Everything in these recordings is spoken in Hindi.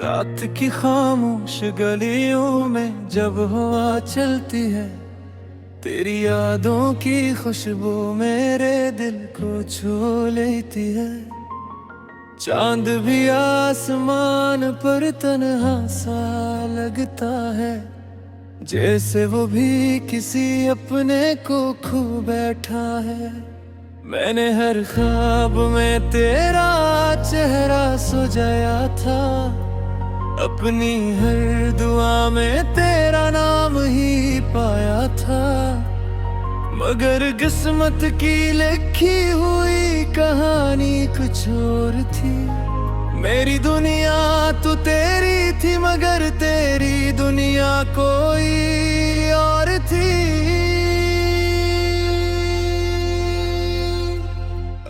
रात की खामोश गलियों में जब हवा चलती है, तेरी यादों की खुशबू मेरे दिल को छू लेती है। चांद भी आसमान पर तन्हा सा लगता है, जैसे वो भी किसी अपने को खो बैठा है। मैंने हर ख्वाब में तेरा चेहरा सजाया था, अपनी हर दुआ में तेरा नाम ही पाया था। मगर किस्मत की लिखी हुई कहानी कुछ और थी। मेरी दुनिया तो तेरी थी, मगर तेरी दुनिया कोई और थी।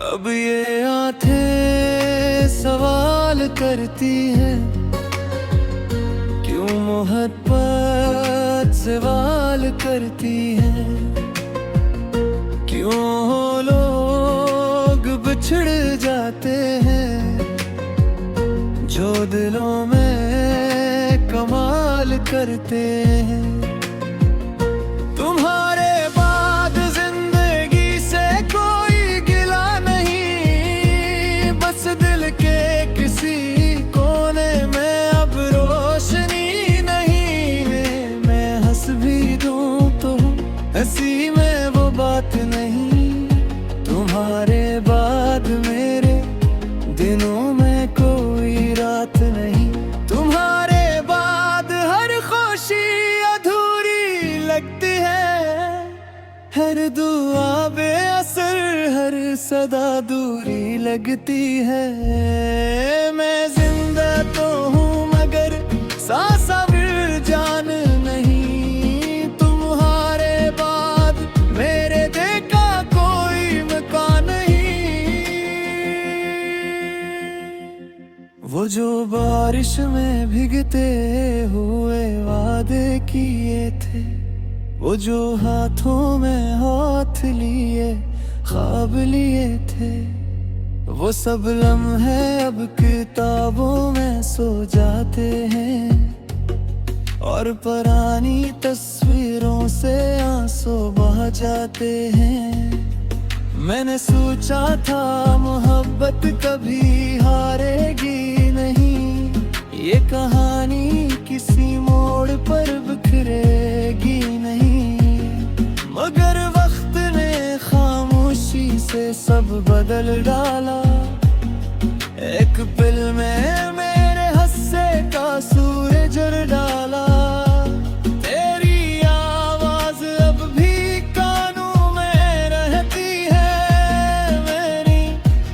अब ये आंखें सवाल करती हैं, क्यों मोहब्बत सवाल करती हैं। क्यों लोग बिछड़ जाते हैं, जो दिलों में कमाल करते हैं। तुम्हारे बाद जिंदगी से कोई गिला नहीं, बस दिल के किसी कोने में अब रोशनी नहीं है। मैं हंस भी दूं तो हंसी में वो बात नहीं। तुम्हारे बाद मेरे दिनों में कोई रात नहीं। तुम्हारे बाद हर खुशी अधूरी लगती है, हर दुआ बेअसर, हर सदा दूरी लगती है। मैं जिंदा तो हूँ मगर सांसा फिर जान नहीं। तुम्हारे बाद मेरे देखा कोई मकान नहीं। वो जो बारिश में भीगते हुए वादे किए थे, वो जो हाथों में हाथ लिए ख्वाब लिए थे, वो सब लम्हे अब किताबों में सो जाते हैं। और पुरानी तस्वीरों से आंसू बह जाते हैं। मैंने सोचा था मोहब्बत कभी हारेगी नहीं, ये कहानी किसी मोड़ पर बिखरेगी नहीं। मगर वक्त ने खामोशी से सब बदल डाला। एक पल में मेरे हंसे का सूरज जल डाला। तेरी आवाज अब भी कानों में रहती है मेरी।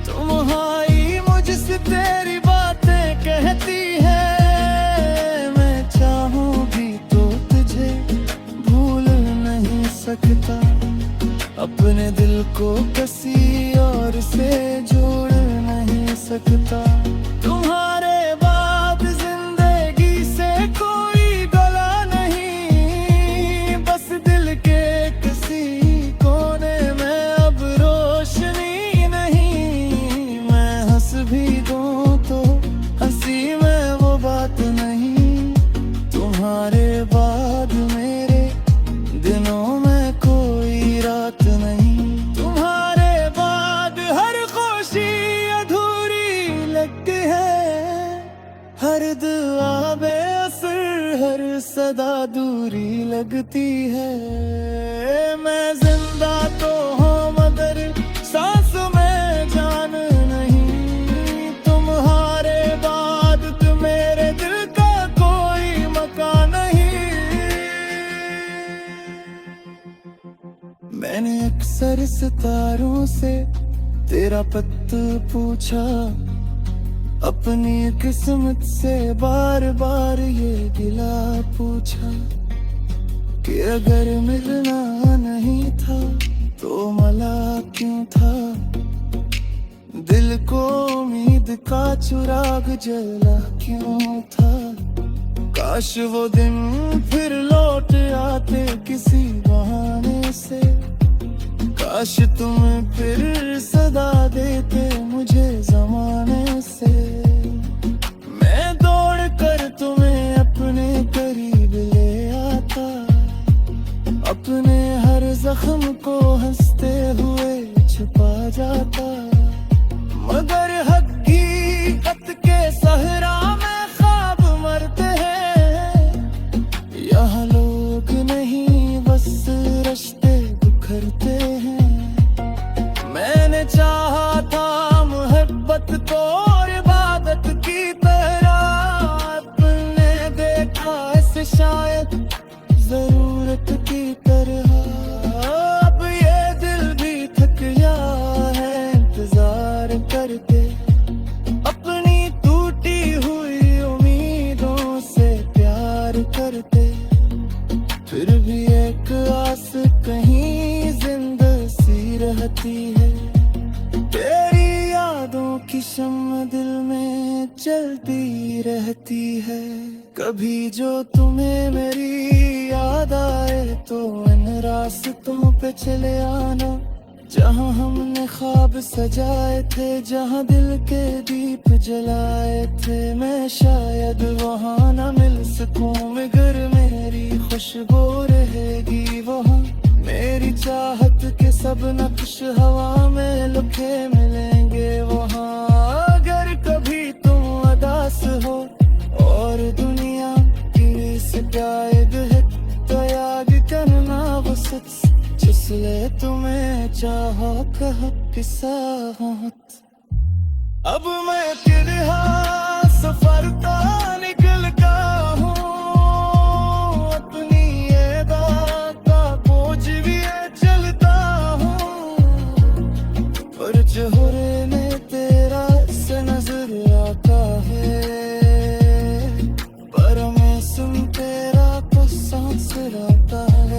तुम आई मुझसे तेरी बातें कहती है। मैं चाहूं भी तो तुझे भूल नहीं सकता, अपने दिल को किसी और से जोड़ नहीं सकता। तुम्हारे बाद जिंदगी से कोई गला नहीं, बस दिल के किसी कोने में अब रोशनी नहीं। मैं हंस भी दूं तो हंसी में वो बात नहीं। तुम्हारे बाद मेरे दिनों में कोई रात नहीं। तुम्हारे बाद हर खुशी अधूरी लगती है, हर दुआ बेअसर, हर सदा दूरी लगती है। मैं जिंदा तो हूँ मगर सांस में जान नहीं। तुम्हारे बाद तो मेरे दिल का कोई मकान नहीं। मैंने अक्सर सितारों से तेरा पत्त पूछा, अपनी किस्मत से बार बार ये गिला पूछा कि अगर मिलना नहीं था तो मला क्यों था। दिल को उम्मीद का चिराग जला क्यों था। काश वो दिन फिर लौट आते किसी बहाने से। काश तुम फिर सदा देते मुझे जमाने से। मैं दौड़ कर जख्म को हंसते हुए छुपा जाता, मगर हकीकत के सहरा में ख्वाब मरते हैं। यहाँ लोग नहीं बस रिश्ते बिखरते हैं। मैंने चाहा था मोहब्बत को इबादत की तरह, अपने देखा इसे शायद जरूरत की तरह। अब ये दिल भी थक गया है इंतजार करते, अपनी टूटी हुई उम्मीदों से प्यार करते। फिर भी एक आस कहीं जिंदा सी रहती है, तेरी यादों की शम्म दिल में जलती रहती है। कभी जो तुम्हें मेरी याद आए तो इन रास्तों पे चले आना, जहाँ हमने ख्वाब सजाए थे, जहाँ दिल के दीप जलाए थे। मैं शायद वहाँ न मिल सकूं, मगर मेरी खुशबू रहेगी वहाँ। मेरी चाहत के सब नक्श हवा में लुके मिलेंगे वहाँ। अगर कभी तुम उदास हो और दुनिया की शिकायत है, तो याद करना वो सच जिसने तुम्हें चाहा कहा किसाहत। अब मैं किरहा सफर का निकल का हूँ, अपनी ये बात का बोझ भी है चलता हूँ। पर चेहरे में तेरा से नजर आता है, पर मैं सुन तेरा तो सांस आता है।